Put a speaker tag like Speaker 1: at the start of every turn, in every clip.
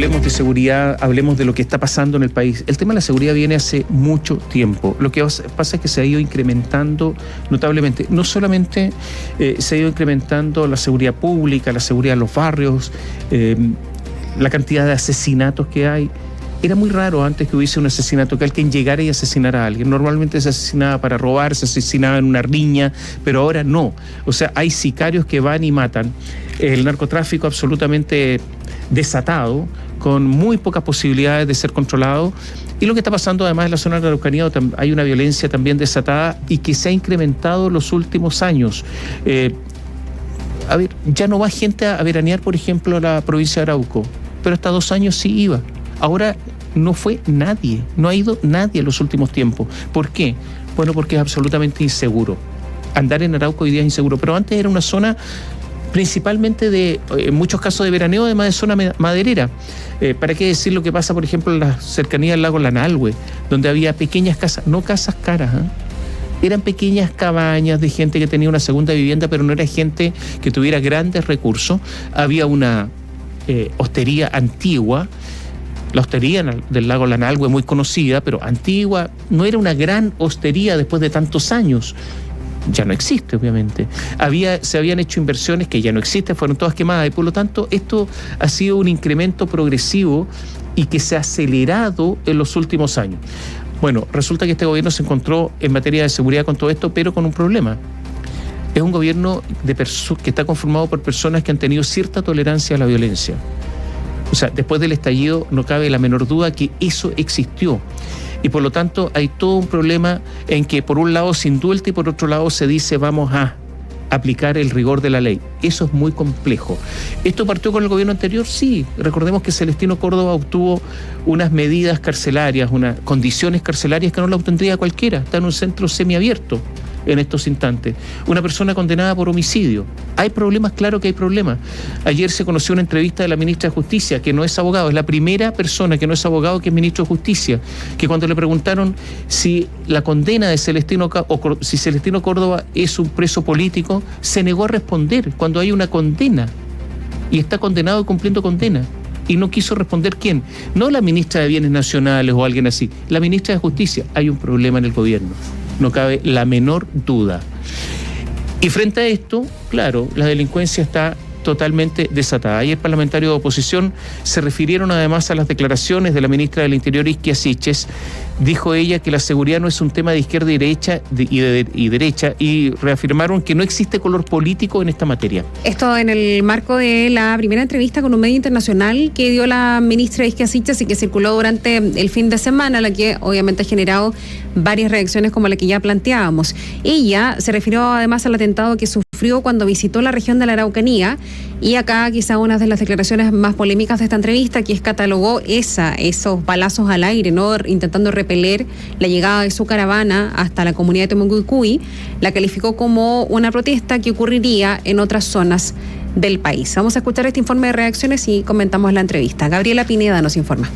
Speaker 1: hablemos de seguridad, hablemos de lo que está pasando en el país. El tema de la seguridad viene hace mucho tiempo. Lo que pasa es que se ha ido incrementando notablemente. No solamente se ha ido incrementando la seguridad pública, la seguridad en los barrios, la cantidad de asesinatos que hay. Era muy raro antes que hubiese un asesinato, que alguien llegara y asesinara a alguien. Normalmente se asesinaba para robar, se asesinaba en una riña, pero ahora no. O sea, hay sicarios que van y matan. El narcotráfico absolutamente desatado, con muy pocas posibilidades de ser controlado. Y lo que está pasando además en la zona de la Araucanía, hay una violencia también desatada y que se ha incrementado en los últimos años. Ya no va gente a veranear, por ejemplo, a la provincia de Arauco, pero hasta 2 años sí iba. Ahora no fue nadie, no ha ido nadie en los últimos tiempos. ¿Por qué? Bueno, porque es absolutamente inseguro. Andar en Arauco hoy día es inseguro, pero antes era una zona principalmente en muchos casos de veraneo, además de zona maderera. ¿Para qué decir lo que pasa, por ejemplo, en la cercanía del lago Lanalhue, donde había pequeñas casas, no casas caras, eran pequeñas cabañas de gente que tenía una segunda vivienda, pero no era gente que tuviera grandes recursos. Había una hostería antigua. La hostería del lago Lanalhue, muy conocida, pero antigua, no era una gran hostería después de tantos años. Ya no existe, obviamente. Se habían hecho inversiones que ya no existen, fueron todas quemadas, y por lo tanto esto ha sido un incremento progresivo y que se ha acelerado en los últimos años. Bueno, resulta que este gobierno se encontró en materia de seguridad con todo esto, pero con un problema. Es un gobierno que está conformado por personas que han tenido cierta tolerancia a la violencia. O sea, después del estallido no cabe la menor duda que eso existió. Y por lo tanto hay todo un problema en que por un lado se indulta y por otro lado se dice vamos a aplicar el rigor de la ley. Eso es muy complejo. ¿Esto partió con el gobierno anterior? Sí. Recordemos que Celestino Córdoba obtuvo unas medidas carcelarias, unas condiciones carcelarias que no las obtendría cualquiera. Está en un centro semiabierto en estos instantes. Una persona condenada por homicidio. Hay problemas, claro que hay problemas. Ayer se conoció una entrevista de la ministra de Justicia, que no es abogado, es la primera persona que no es abogado que es ministro de Justicia, que cuando le preguntaron si la condena de Celestino Córdoba es un preso político, se negó a responder cuando hay una condena y está condenado cumpliendo condena. Y no quiso responder quién. No la ministra de Bienes Nacionales o alguien así. La ministra de Justicia. Hay un problema en el gobierno. No cabe la menor duda. Y frente a esto, claro, la delincuencia está totalmente desatada. Ayer parlamentarios de oposición se refirieron además a las declaraciones de la ministra del Interior, Isquia Siches. Dijo ella que la seguridad no es un tema de izquierda y derecha y reafirmaron que no existe color político en esta materia.
Speaker 2: Esto en el marco de la primera entrevista con un medio internacional que dio la ministra Isquia Siches y que circuló durante el fin de semana, la que obviamente ha generado varias reacciones como la que ya planteábamos. Ella se refirió además al atentado que sufrió cuando visitó la región de la Araucanía, y acá quizá una de las declaraciones más polémicas de esta entrevista, que es catalogó esos balazos al aire, ¿no?, intentando repeler la llegada de su caravana hasta la comunidad de Temucuicui, la calificó como una protesta que ocurriría en otras zonas del país. Vamos a escuchar este informe de reacciones y comentamos la entrevista. Gabriela Pineda nos informa.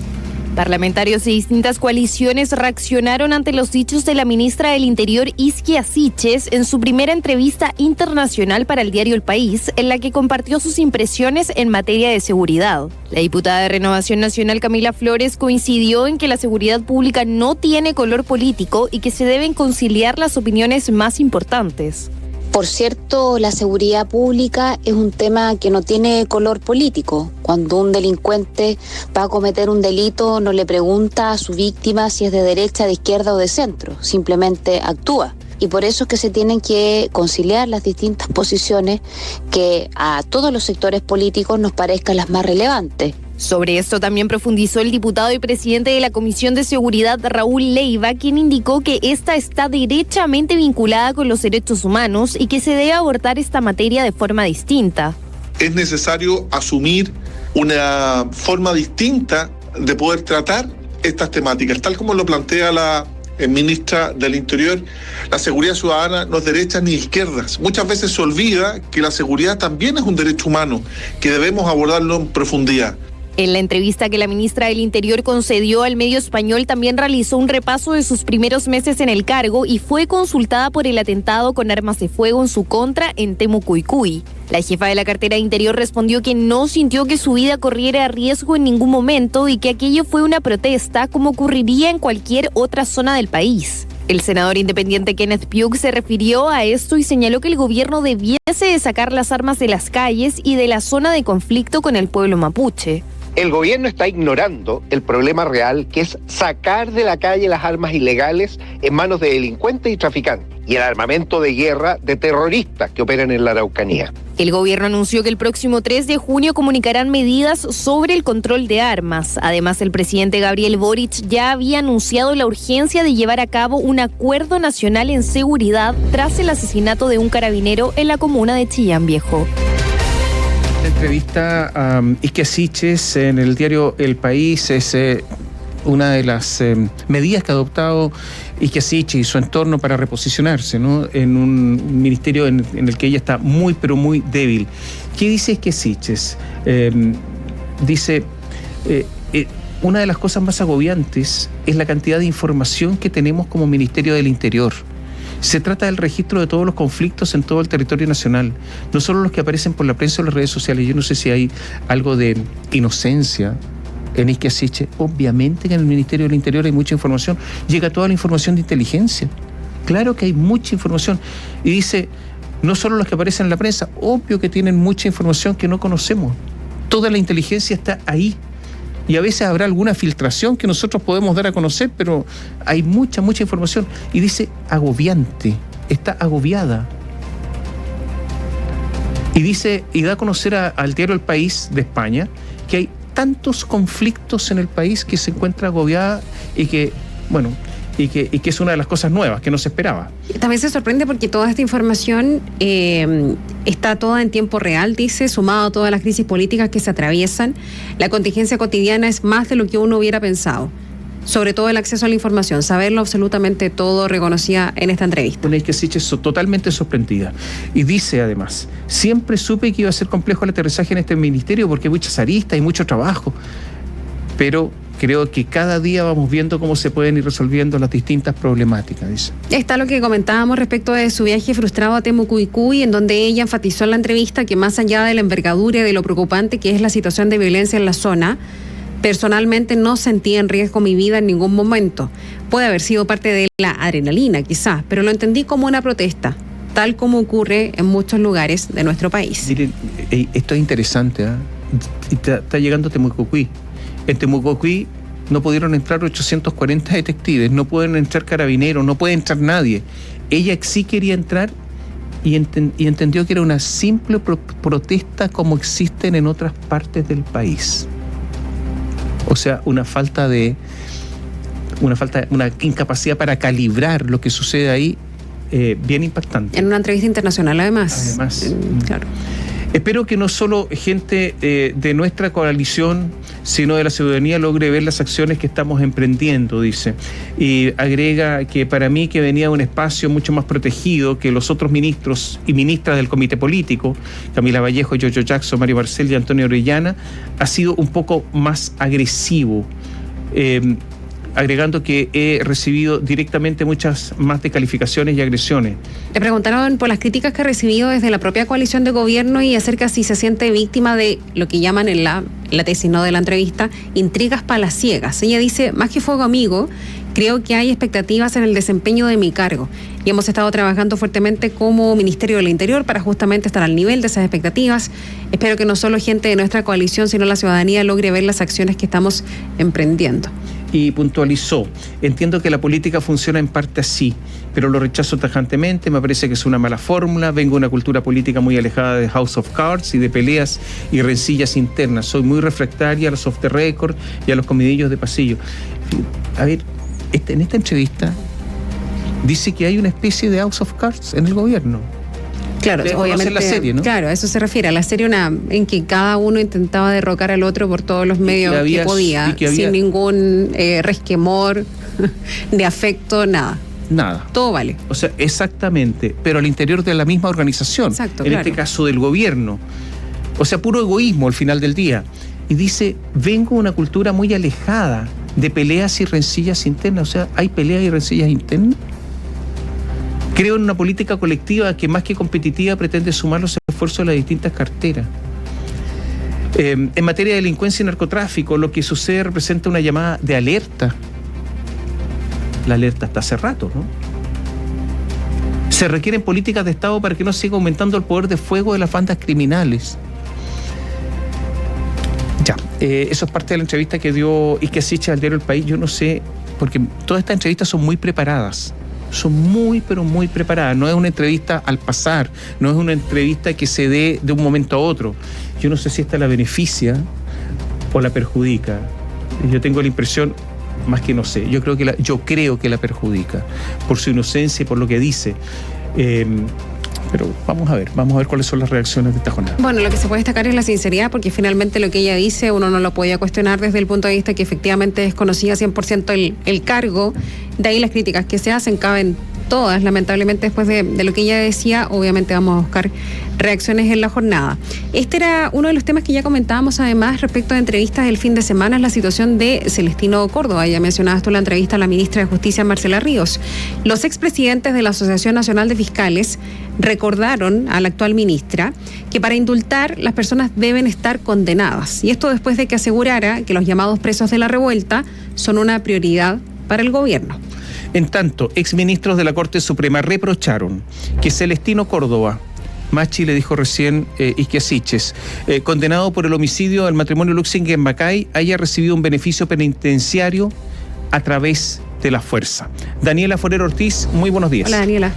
Speaker 3: Parlamentarios de distintas coaliciones reaccionaron ante los dichos de la ministra del Interior, Isquia Siches, en su primera entrevista internacional para el diario El País, en la que compartió sus impresiones en materia de seguridad. La diputada de Renovación Nacional, Camila Flores, coincidió en que la seguridad pública no tiene color político y que se deben conciliar las opiniones más importantes.
Speaker 4: Por cierto, la seguridad pública es un tema que no tiene color político. Cuando un delincuente va a cometer un delito, no le pregunta a su víctima si es de derecha, de izquierda o de centro. Simplemente actúa. Y por eso es que se tienen que conciliar las distintas posiciones que a todos los sectores políticos nos parezcan las más relevantes.
Speaker 3: Sobre esto también profundizó el diputado y presidente de la Comisión de Seguridad, Raúl Leiva, quien indicó que esta está derechamente vinculada con los derechos humanos y que se debe abordar esta materia de forma distinta.
Speaker 5: Es necesario asumir una forma distinta de poder tratar estas temáticas, tal como lo plantea la ministra del Interior. La seguridad ciudadana no es derechas ni izquierdas. Muchas veces se olvida que la seguridad también es un derecho humano, que debemos abordarlo en profundidad.
Speaker 3: En la entrevista que la ministra del Interior concedió al medio español también realizó un repaso de sus primeros meses en el cargo y fue consultada por el atentado con armas de fuego en su contra en Temucuicui. La jefa de la cartera de Interior respondió que no sintió que su vida corriera riesgo en ningún momento y que aquello fue una protesta como ocurriría en cualquier otra zona del país. El senador independiente Kenneth Pugh se refirió a esto y señaló que el gobierno debiese de sacar las armas de las calles y de la zona de conflicto con el pueblo mapuche.
Speaker 6: El gobierno está ignorando el problema real, que es sacar de la calle las armas ilegales en manos de delincuentes y traficantes y el armamento de guerra de terroristas que operan en la Araucanía.
Speaker 3: El gobierno anunció que el próximo 3 de junio comunicarán medidas sobre el control de armas. Además, el presidente Gabriel Boric ya había anunciado la urgencia de llevar a cabo un acuerdo nacional en seguridad tras el asesinato de un carabinero en la comuna de Chillán Viejo.
Speaker 1: Entrevista a Isquia Siches en el diario El País es una de las medidas que ha adoptado Isquia Siches y su entorno para reposicionarse, ¿no?, en un ministerio en el que ella está muy, pero muy débil. ¿Qué dice Isquia Siches? Dice, una de las cosas más agobiantes es la cantidad de información que tenemos como Ministerio del Interior. Se trata del registro de todos los conflictos en todo el territorio nacional, no solo los que aparecen por la prensa o las redes sociales. Yo no sé si hay algo de inocencia en Isquia Siches. Obviamente que en el Ministerio del Interior hay mucha información, llega toda la información de inteligencia. Claro que hay mucha información. Y dice, no solo los que aparecen en la prensa, obvio que tienen mucha información que no conocemos. Toda la inteligencia está ahí. Y a veces habrá alguna filtración que nosotros podemos dar a conocer, pero hay mucha información. Y dice, agobiante, está agobiada. Y dice, y da a conocer al diario El País de España que hay tantos conflictos en el país que se encuentra agobiada y que, bueno, y que es una de las cosas nuevas que no se esperaba.
Speaker 2: También se sorprende porque toda esta información está toda en tiempo real, dice, sumado a todas las crisis políticas que se atraviesan. La contingencia cotidiana es más de lo que uno hubiera pensado. Sobre todo el acceso a la información, saberlo absolutamente todo, reconocía en esta entrevista.
Speaker 1: Una Isquia Siches totalmente sorprendida. Y dice además, siempre supe que iba a ser complejo el aterrizaje en este ministerio porque hay muchas aristas y mucho trabajo. Pero creo que cada día vamos viendo cómo se pueden ir resolviendo las distintas problemáticas, dice.
Speaker 2: Está lo que comentábamos respecto de su viaje frustrado a Temucuicui, en donde ella enfatizó en la entrevista que más allá de la envergadura y de lo preocupante que es la situación de violencia en la zona, personalmente no sentía en riesgo mi vida en ningún momento. Puede haber sido parte de la adrenalina, quizás, pero lo entendí como una protesta, tal como ocurre en muchos lugares de nuestro país.
Speaker 1: Miren, esto es interesante, ¿eh? Está llegando a Temucuicui. En Temucuicui no pudieron entrar 840 detectives, no pueden entrar carabineros, no puede entrar nadie. Ella sí quería entrar y entendió que era una simple protesta como existen en otras partes del país. O sea, una incapacidad para calibrar lo que sucede ahí, bien impactante.
Speaker 2: En una entrevista internacional, además.
Speaker 1: Claro. Espero que no solo gente de nuestra coalición, sino de la ciudadanía logre ver las acciones que estamos emprendiendo, dice. Y agrega que para mí, que venía de un espacio mucho más protegido que los otros ministros y ministras del comité político, Camila Vallejo, Yoyo Jackson, Mario Marcel y Antonio Orellana, ha sido un poco más agresivo. Agregando que he recibido directamente muchas más descalificaciones y agresiones.
Speaker 2: Le preguntaron por las críticas que ha recibido desde la propia coalición de gobierno y acerca si se siente víctima de lo que llaman en la tesis, no de la entrevista, intrigas palaciegas. Ella dice, más que fuego amigo, creo que hay expectativas en el desempeño de mi cargo y hemos estado trabajando fuertemente como Ministerio del Interior para justamente estar al nivel de esas expectativas. Espero que no solo gente de nuestra coalición, sino la ciudadanía logre ver las acciones que estamos emprendiendo.
Speaker 1: Y puntualizó, entiendo que la política funciona en parte así, pero lo rechazo tajantemente, me parece que es una mala fórmula, vengo de una cultura política muy alejada de House of Cards y de peleas y rencillas internas, soy muy refractaria a los off the record y a los comidillos de pasillo. A ver, en esta entrevista dice que hay una especie de House of Cards en el gobierno.
Speaker 2: Claro, obviamente,
Speaker 1: la serie, ¿no?
Speaker 2: Claro, a eso se refiere, a la serie en que cada uno intentaba derrocar al otro por todos los medios que podía, sin ningún resquemor de afecto, nada.
Speaker 1: Nada.
Speaker 2: Todo vale.
Speaker 1: O sea, exactamente, pero al interior de la misma organización.
Speaker 2: Exacto,
Speaker 1: en este caso del gobierno. O sea, puro egoísmo al final del día. y dice, vengo de una cultura muy alejada de peleas y rencillas internas. O sea, ¿hay peleas y rencillas internas? Creo en una política colectiva que más que competitiva pretende sumar los esfuerzos de las distintas carteras. En materia de delincuencia y narcotráfico, lo que sucede representa una llamada de alerta. La alerta está hace rato, ¿no? Se requieren políticas de Estado para que no siga aumentando el poder de fuego de las bandas criminales. Ya, eso es parte de la entrevista que dio Isquia Siches al diario El País. Yo no sé, porque todas estas entrevistas son muy preparadas. Son muy, pero muy preparadas. No es una entrevista al pasar, no es una entrevista que se dé de un momento a otro. Yo no sé si esta la beneficia o la perjudica. Yo tengo la impresión, más que no sé, yo creo que la perjudica por su inocencia y por lo que dice. Pero vamos a ver cuáles son las reacciones de esta jornada.
Speaker 2: Bueno, lo que se puede destacar es la sinceridad, porque finalmente lo que ella dice uno no lo podía cuestionar desde el punto de vista que efectivamente desconocía 100% el cargo. De ahí las críticas que se hacen caben todas, lamentablemente, después de lo que ella decía. Obviamente vamos a buscar reacciones en la jornada. Este era uno de los temas que ya comentábamos, además, respecto a entrevistas del fin de semana, es la situación de Celestino Córdoba. Ya mencionabas tú la entrevista a la ministra de Justicia, Marcela Ríos. Los expresidentes de la Asociación Nacional de Fiscales recordaron a la actual ministra que para indultar las personas deben estar condenadas. Y esto después de que asegurara que los llamados presos de la revuelta son una prioridad para el gobierno.
Speaker 1: En tanto, exministros de la Corte Suprema reprocharon que Celestino Córdoba, Machi le dijo recién Isquia Siches, condenado por el homicidio del matrimonio Luxinger en Macay, haya recibido un beneficio penitenciario a través de la fuerza. Daniela Forero Ortiz, muy buenos días.
Speaker 2: Hola, Daniela.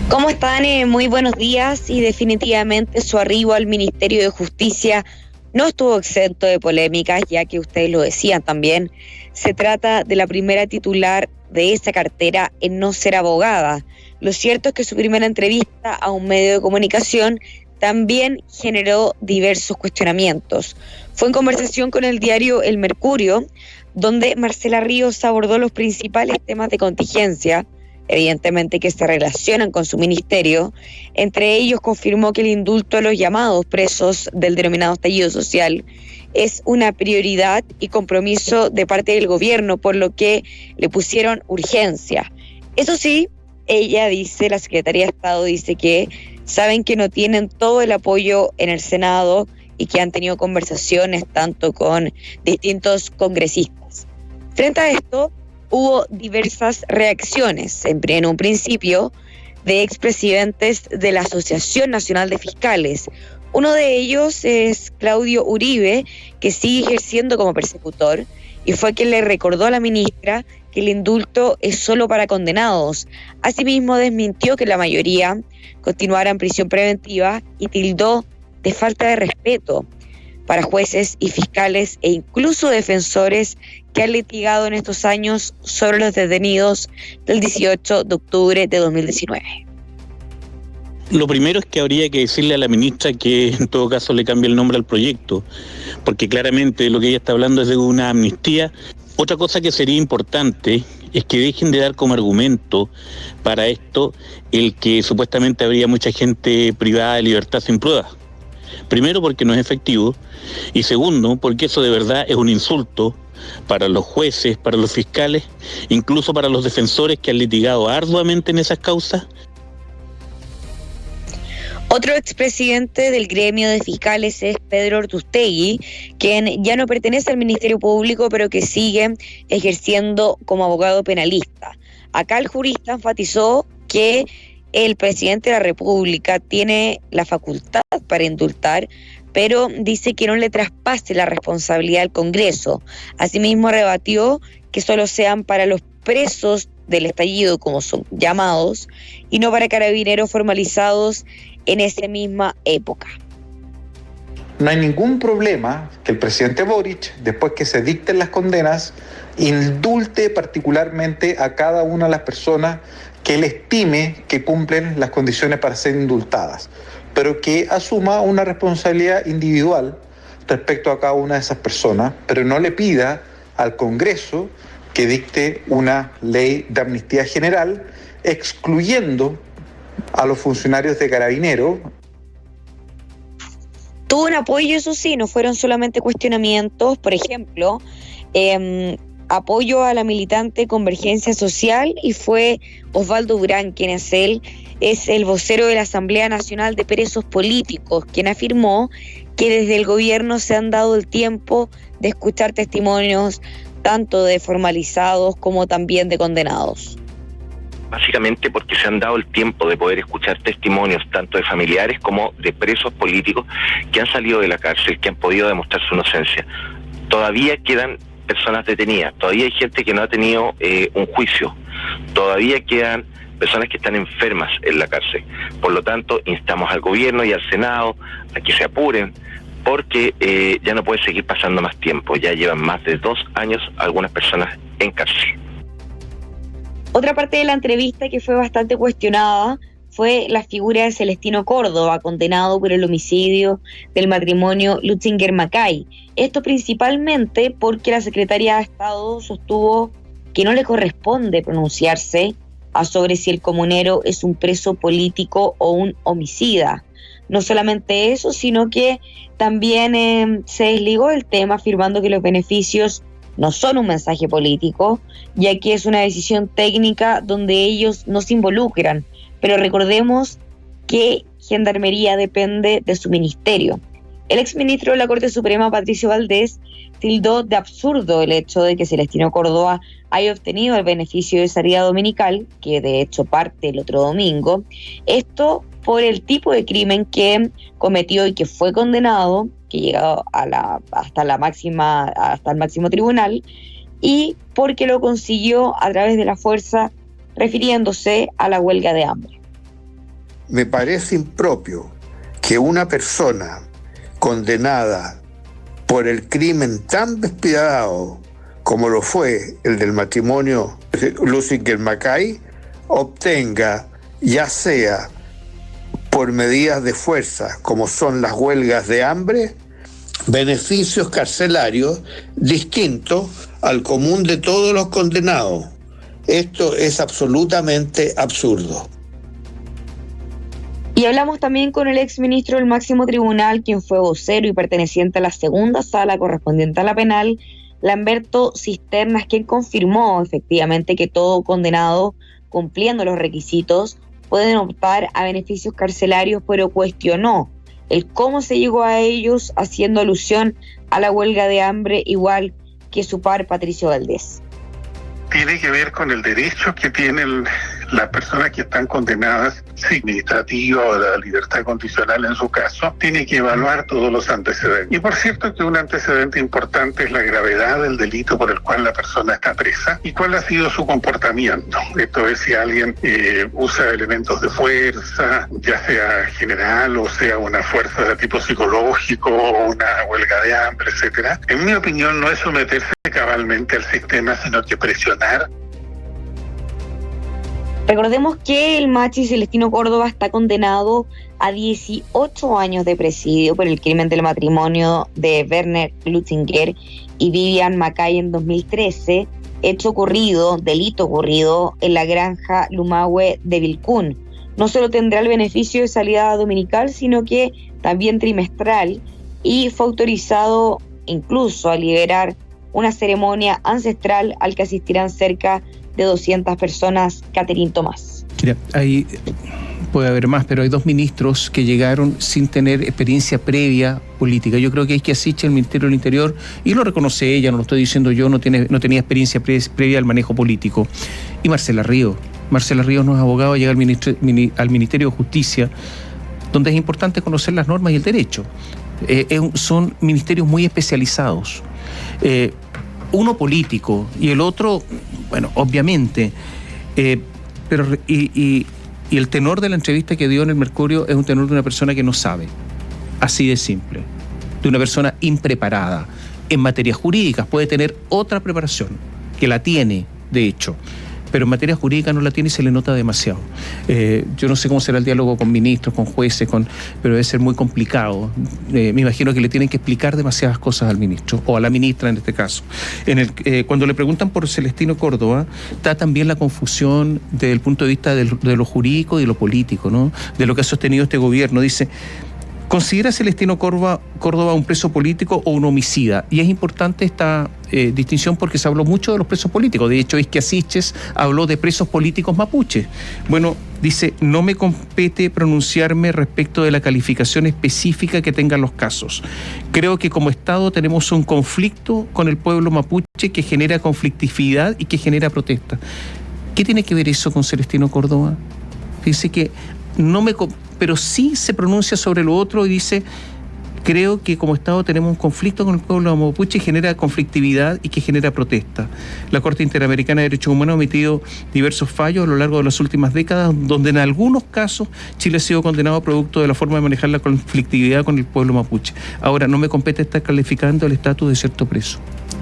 Speaker 7: ¿Cómo están? Muy buenos días. Y definitivamente su arribo al Ministerio de Justicia no estuvo exento de polémicas, ya que ustedes lo decían también. Se trata de la primera titular de esa cartera en no ser abogada. Lo cierto es que su primera entrevista a un medio de comunicación también generó diversos cuestionamientos. Fue en conversación con el diario El Mercurio, donde Marcela Ríos abordó los principales temas de contingencia, evidentemente que se relacionan con su ministerio. Entre ellos confirmó que el indulto a los llamados presos del denominado estallido social es una prioridad y compromiso de parte del gobierno, por lo que le pusieron urgencia. Eso sí, ella dice, la Secretaría de Estado dice que saben que no tienen todo el apoyo en el Senado y que han tenido conversaciones tanto con distintos congresistas. Frente a esto, hubo diversas reacciones. En un principio, de expresidentes de la Asociación Nacional de Fiscales. Uno de ellos es Claudio Uribe, que sigue ejerciendo como persecutor, y fue quien le recordó a la ministra que el indulto es solo para condenados. Asimismo, desmintió que la mayoría continuara en prisión preventiva y tildó de falta de respeto para jueces y fiscales e incluso defensores que han litigado en estos años sobre los detenidos del 18 de octubre de 2019.
Speaker 8: Lo primero es que habría que decirle a la ministra que en todo caso le cambie el nombre al proyecto, porque claramente lo que ella está hablando es de una amnistía. Otra cosa que sería importante es que dejen de dar como argumento para esto el que supuestamente habría mucha gente privada de libertad sin pruebas. Primero, porque no es efectivo, y segundo, porque eso de verdad es un insulto para los jueces, para los fiscales, incluso para los defensores que han litigado arduamente en esas causas.
Speaker 7: Otro expresidente del gremio de fiscales es Pedro Ortustegui, quien ya no pertenece al Ministerio Público, pero que sigue ejerciendo como abogado penalista. Acá el jurista enfatizó que el presidente de la República tiene la facultad para indultar, pero dice que no le traspase la responsabilidad al Congreso. Asimismo, rebatió que solo sean para los presos del estallido, como son llamados, y no para carabineros formalizados en esa misma época.
Speaker 9: No hay ningún problema que el presidente Boric, después que se dicten las condenas, indulte particularmente a cada una de las personas que él estime que cumplen las condiciones para ser indultadas, pero que asuma una responsabilidad individual respecto a cada una de esas personas, pero no le pida al Congreso que dicte una ley de amnistía general, excluyendo a los funcionarios de Carabineros.
Speaker 7: Tuvo un apoyo, eso sí, no fueron solamente cuestionamientos. Por ejemplo, apoyo a la militante Convergencia Social, y fue Osvaldo Durán, quien es el vocero de la Asamblea Nacional de Presos Políticos, quien afirmó que desde el gobierno se han dado el tiempo de escuchar testimonios tanto de formalizados como también de condenados.
Speaker 6: Básicamente porque se han dado el tiempo de poder escuchar testimonios tanto de familiares como de presos políticos que han salido de la cárcel, que han podido demostrar su inocencia. Todavía quedan personas detenidas, todavía hay gente que no ha tenido un juicio, todavía quedan personas que están enfermas en la cárcel. Por lo tanto, instamos al gobierno y al Senado a que se apuren, porque ya no puede seguir pasando más tiempo. Ya llevan más de 2 años algunas personas en cárcel.
Speaker 7: Otra parte de la entrevista que fue bastante cuestionada fue la figura de Celestino Córdoba, condenado por el homicidio del matrimonio Lutzinger-Macay. Esto principalmente porque la Secretaría de Estado sostuvo que no le corresponde pronunciarse sobre si el comunero es un preso político o un homicida. No solamente eso, sino que también se desligó el tema afirmando que los beneficios no son un mensaje político, ya que es una decisión técnica donde ellos no se involucran. Pero recordemos que Gendarmería depende de su ministerio. El exministro de la Corte Suprema, Patricio Valdés, tildó de absurdo el hecho de que Celestino Córdoba haya obtenido el beneficio de salida dominical, que de hecho parte el otro domingo, esto por el tipo de crimen que cometió y que fue condenado, que llegó hasta el máximo tribunal, y porque lo consiguió a través de la fuerza, refiriéndose a la huelga de hambre.
Speaker 10: Me parece impropio que una persona condenada por el crimen tan despiadado como lo fue el del matrimonio Lutzinger-Macay obtenga, ya sea por medidas de fuerza como son las huelgas de hambre, beneficios carcelarios distintos al común de todos los condenados. Esto es absolutamente absurdo.
Speaker 7: Y hablamos también con el exministro del máximo tribunal, quien fue vocero y perteneciente a la segunda sala correspondiente a la penal, Lamberto Cisternas, quien confirmó efectivamente que todo condenado, cumpliendo los requisitos, pueden optar a beneficios carcelarios, pero cuestionó el cómo se llegó a ellos, haciendo alusión a la huelga de hambre, igual que su par Patricio Valdés.
Speaker 11: Tiene que ver con el derecho que tienen las personas que están condenadas administrativa o la libertad condicional en su caso, tiene que evaluar todos los antecedentes. Y por cierto que un antecedente importante es la gravedad del delito por el cual la persona está presa y cuál ha sido su comportamiento. Esto es, si alguien usa elementos de fuerza, ya sea general o sea una fuerza de tipo psicológico o una huelga de hambre, etcétera. En mi opinión no es someterse cabalmente al sistema, sino que presionar.
Speaker 7: Recordemos que el machi Celestino Córdoba está condenado a 18 años de presidio por el crimen del matrimonio de Werner Lutzinger y Vivian Macay en 2013, delito ocurrido en la granja Lumahue de Vilcún. No solo tendrá el beneficio de salida dominical, sino que también trimestral, y fue autorizado incluso a liberar una ceremonia ancestral al que asistirán cerca de 200 personas. Catherine Tomás.
Speaker 1: Mira, ahí puede haber más, pero hay 2 ministros que llegaron sin tener experiencia previa política. Yo creo que hay que asistir el Ministerio del Interior, y lo reconoce ella, no lo estoy diciendo yo, no tenía experiencia previa al manejo político. Y Marcela Ríos. Marcela Ríos no es abogado, llega al Ministerio de Justicia, donde es importante conocer las normas y el derecho. Son ministerios muy especializados. Uno político y el otro, bueno, obviamente, pero el tenor de la entrevista que dio en el Mercurio es un tenor de una persona que no sabe, así de simple, de una persona impreparada en materias jurídicas. Puede tener otra preparación, que la tiene, de hecho, pero en materia jurídica no la tiene y se le nota demasiado. Yo no sé cómo será el diálogo con ministros, con jueces, pero debe ser muy complicado. Me imagino que le tienen que explicar demasiadas cosas al ministro, o a la ministra en este caso. Cuando le preguntan por Celestino Córdoba, está también la confusión desde el punto de vista de lo jurídico y de lo político, ¿no? De lo que ha sostenido este gobierno. Dice, ¿Considera Celestino Córdoba un preso político o un homicida? Y es importante esta distinción porque se habló mucho de los presos políticos. De hecho, Isquia Siches habló de presos políticos mapuches. Bueno, dice, no me compete pronunciarme respecto de la calificación específica que tengan los casos. Creo que como Estado tenemos un conflicto con el pueblo mapuche que genera conflictividad y que genera protesta. ¿Qué tiene que ver eso con Celestino Córdoba? Dice que pero sí se pronuncia sobre lo otro y dice, creo que como Estado tenemos un conflicto con el pueblo mapuche y genera conflictividad y que genera protesta. La Corte Interamericana de Derechos Humanos ha emitido diversos fallos a lo largo de las últimas décadas, donde en algunos casos Chile ha sido condenado producto de la forma de manejar la conflictividad con el pueblo mapuche. Ahora, no me compete estar calificando el estatus de cierto preso.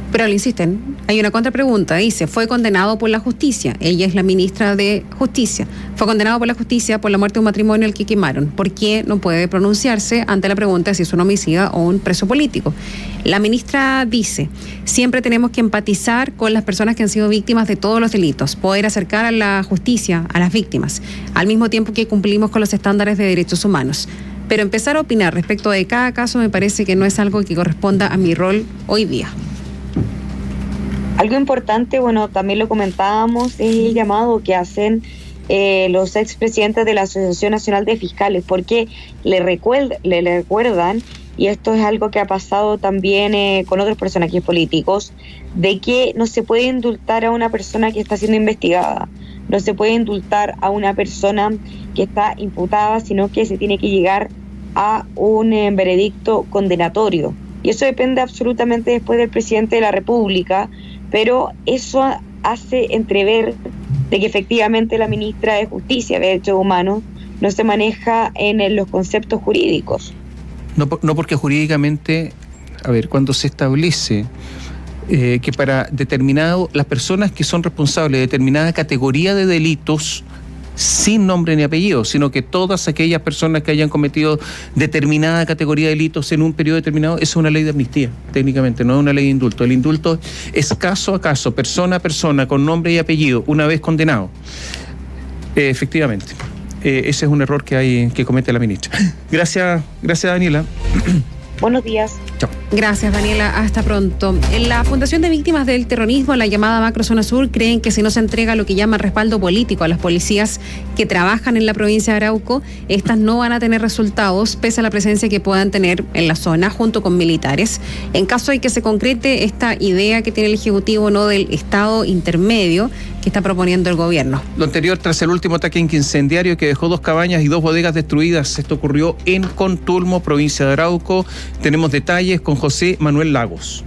Speaker 2: Pero le insisten, hay una contrapregunta, dice, fue condenado por la justicia, ella es la ministra de Justicia, fue condenado por la justicia por la muerte de un matrimonio al que quemaron. ¿Por qué no puede pronunciarse ante la pregunta de si es un homicida o un preso político? La ministra dice, siempre tenemos que empatizar con las personas que han sido víctimas de todos los delitos, poder acercar a la justicia a las víctimas, al mismo tiempo que cumplimos con los estándares de derechos humanos. Pero empezar a opinar respecto de cada caso me parece que no es algo que corresponda a mi rol hoy día.
Speaker 7: Algo importante, bueno, también lo comentábamos, es el llamado que hacen los expresidentes de la Asociación Nacional de Fiscales, porque le recuerdan, y esto es algo que ha pasado también con otros personajes políticos, de que no se puede indultar a una persona que está siendo investigada, no se puede indultar a una persona que está imputada, sino que se tiene que llegar a un veredicto condenatorio. Y eso depende absolutamente después del presidente de la República, pero eso hace entrever de que efectivamente la ministra de Justicia, de Derechos Humanos, no se maneja en los conceptos jurídicos.
Speaker 1: No porque jurídicamente, cuando se establece que para las personas que son responsables de determinada categoría de delitos, sin nombre ni apellido, sino que todas aquellas personas que hayan cometido determinada categoría de delitos en un periodo determinado, es una ley de amnistía, técnicamente, no es una ley de indulto. El indulto es caso a caso, persona a persona, con nombre y apellido, una vez condenado. Efectivamente, ese es un error que comete la ministra. Gracias Daniela.
Speaker 7: Buenos días.
Speaker 1: Chao.
Speaker 2: Gracias, Daniela. Hasta pronto. En la Fundación de Víctimas del Terrorismo, la llamada Macrozona Sur, creen que si no se entrega lo que llaman respaldo político a las policías que trabajan en la provincia de Arauco, estas no van a tener resultados pese a la presencia que puedan tener en la zona junto con militares. En caso de que se concrete esta idea que tiene el Ejecutivo, no del Estado intermedio que está proponiendo el gobierno.
Speaker 1: Lo anterior tras el último ataque incendiario que dejó 2 cabañas y 2 bodegas destruidas. Esto ocurrió en Contulmo, provincia de Arauco. Tenemos detalles con José Manuel Lagos.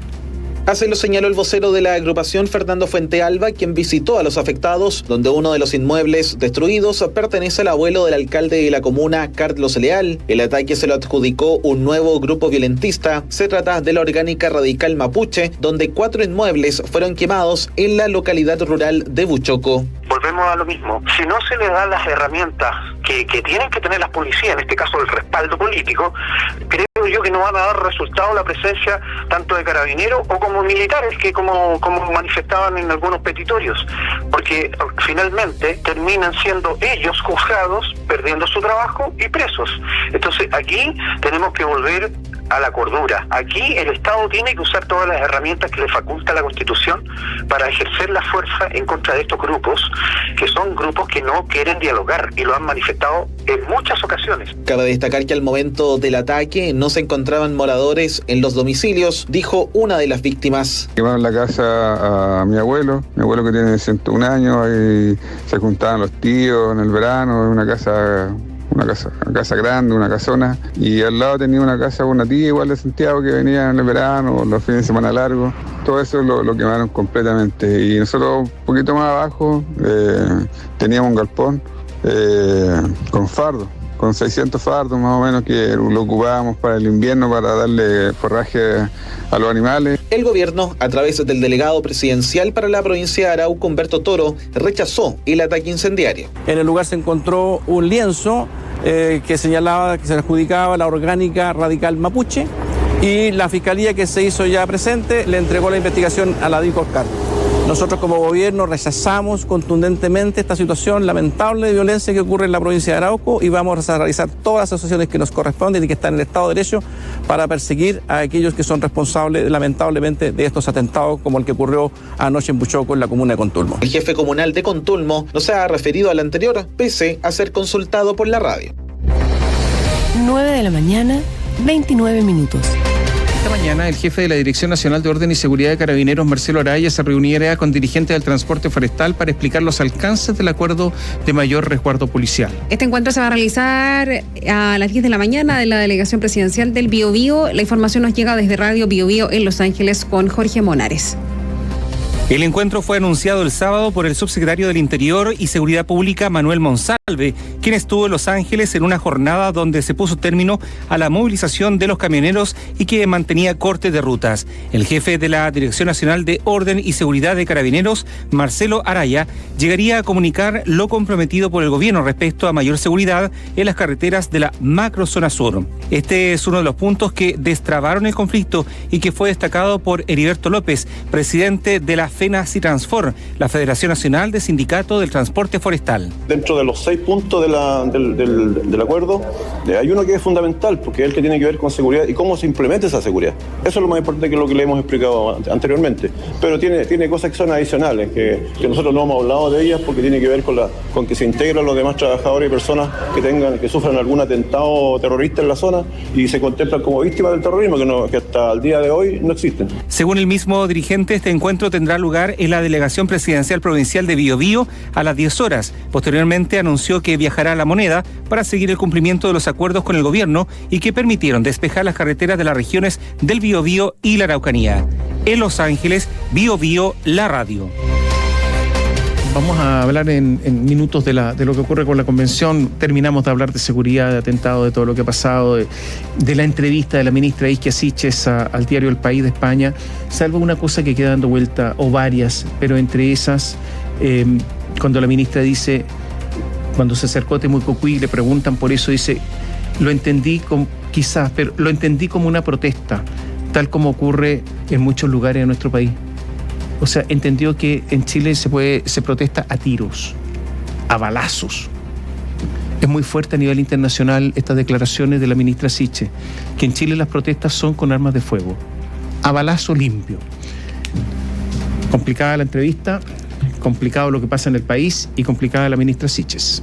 Speaker 12: Así lo señaló el vocero de la agrupación, Fernando Fuentealba, quien visitó a los afectados, donde uno de los inmuebles destruidos pertenece al abuelo del alcalde de la comuna, Carlos Leal. El ataque se lo adjudicó un nuevo grupo violentista. Se trata de la Orgánica Radical Mapuche, donde 4 inmuebles fueron quemados en la localidad rural de Buchoco.
Speaker 13: Volvemos a lo mismo. Si no se le dan las herramientas que tienen que tener las policías, en este caso el respaldo político, creo yo que no van a dar resultado la presencia tanto de carabineros o como militares, que como manifestaban en algunos petitorios, porque finalmente terminan siendo ellos juzgados, perdiendo su trabajo y presos. Entonces aquí tenemos que volver a la cordura. Aquí el Estado tiene que usar todas las herramientas que le faculta la Constitución para ejercer la fuerza en contra de estos grupos, que son grupos que no quieren dialogar y lo han manifestado en muchas ocasiones.
Speaker 12: Cabe destacar que al momento del ataque no se encontraban moradores en los domicilios, dijo una de las víctimas.
Speaker 14: Quemaron la casa a mi abuelo que tiene 101 años, ahí se juntaban los tíos en el verano, en una casa grande, una casona, y al lado tenía una casa con una tía igual de Santiago que venía en el verano, los fines de semana largos. Todo eso lo quemaron completamente, y nosotros un poquito más abajo teníamos un galpón con fardos, con 600 fardos más o menos, que lo ocupábamos para el invierno para darle forraje a los animales.
Speaker 12: El gobierno, a través del delegado presidencial para la provincia de Arauco, Humberto Toro, rechazó el ataque incendiario.
Speaker 15: En el lugar se encontró un lienzo que señalaba que se adjudicaba la Orgánica Radical Mapuche, y la fiscalía, que se hizo ya presente, le entregó la investigación a la DICORCAR. Nosotros como gobierno rechazamos contundentemente esta situación lamentable de violencia que ocurre en la provincia de Arauco y vamos a realizar todas las acciones que nos corresponden y que están en el Estado de Derecho para perseguir a aquellos que son responsables lamentablemente de estos atentados como el que ocurrió anoche en Buchoco, en la comuna de Contulmo.
Speaker 12: El jefe comunal de Contulmo no se ha referido al anterior, pese a ser consultado por la radio.
Speaker 16: 9 de la mañana, 29 minutos.
Speaker 1: Esta mañana el jefe de la Dirección Nacional de Orden y Seguridad de Carabineros, Marcelo Araya, se reuniría con dirigentes del transporte forestal para explicar los alcances del acuerdo de mayor resguardo policial.
Speaker 2: Este encuentro se va a realizar a las 10 de la mañana de la Delegación Presidencial del Biobío. La información nos llega desde Radio Biobío en Los Ángeles con Jorge Monares.
Speaker 17: El encuentro fue anunciado el sábado por el subsecretario del Interior y Seguridad Pública, Manuel Monsalve, quien estuvo en Los Ángeles en una jornada donde se puso término a la movilización de los camioneros y que mantenía corte de rutas. El jefe de la Dirección Nacional de Orden y Seguridad de Carabineros, Marcelo Araya, llegaría a comunicar lo comprometido por el gobierno respecto a mayor seguridad en las carreteras de la macrozona sur. Este es uno de los puntos que destrabaron el conflicto y que fue destacado por Heriberto López, presidente de la FENACITRANSFOR, la Federación Nacional de Sindicatos del Transporte Forestal.
Speaker 18: Dentro de los 6 puntos del acuerdo, hay uno que es fundamental, porque es el que tiene que ver con seguridad y cómo se implementa esa seguridad. Eso es lo más importante que lo que le hemos explicado anteriormente. Pero tiene cosas que son adicionales, que nosotros no hemos hablado de ellas, porque tiene que ver con que se integran los demás trabajadores y personas que sufran algún atentado terrorista en la zona y se contemplan como víctimas del terrorismo, que hasta el día de hoy no existen.
Speaker 17: Según el mismo dirigente, este encuentro tendrá lugar en la Delegación Presidencial Provincial de Biobío a las 10 horas. Posteriormente anunció que viajará a La Moneda para seguir el cumplimiento de los acuerdos con el gobierno y que permitieron despejar las carreteras de las regiones del Biobío y la Araucanía. En Los Ángeles, Biobío, la radio.
Speaker 1: Vamos a hablar en minutos de lo que ocurre con la convención. Terminamos de hablar de seguridad, de atentado, de todo lo que ha pasado, de la entrevista de la ministra Isquia Siches al diario El País de España, salvo una cosa que queda dando vuelta, o varias, pero entre esas, cuando la ministra dice, cuando se acercó a Temuco-Cuy, le preguntan por eso, dice, lo entendí pero lo entendí como una protesta, tal como ocurre en muchos lugares de nuestro país. O sea, entendió que en Chile se protesta a tiros, a balazos. Es muy fuerte a nivel internacional estas declaraciones de la ministra Siches, que en Chile las protestas son con armas de fuego, a balazo limpio. Complicada la entrevista, complicado lo que pasa en el país y complicada la ministra Siches.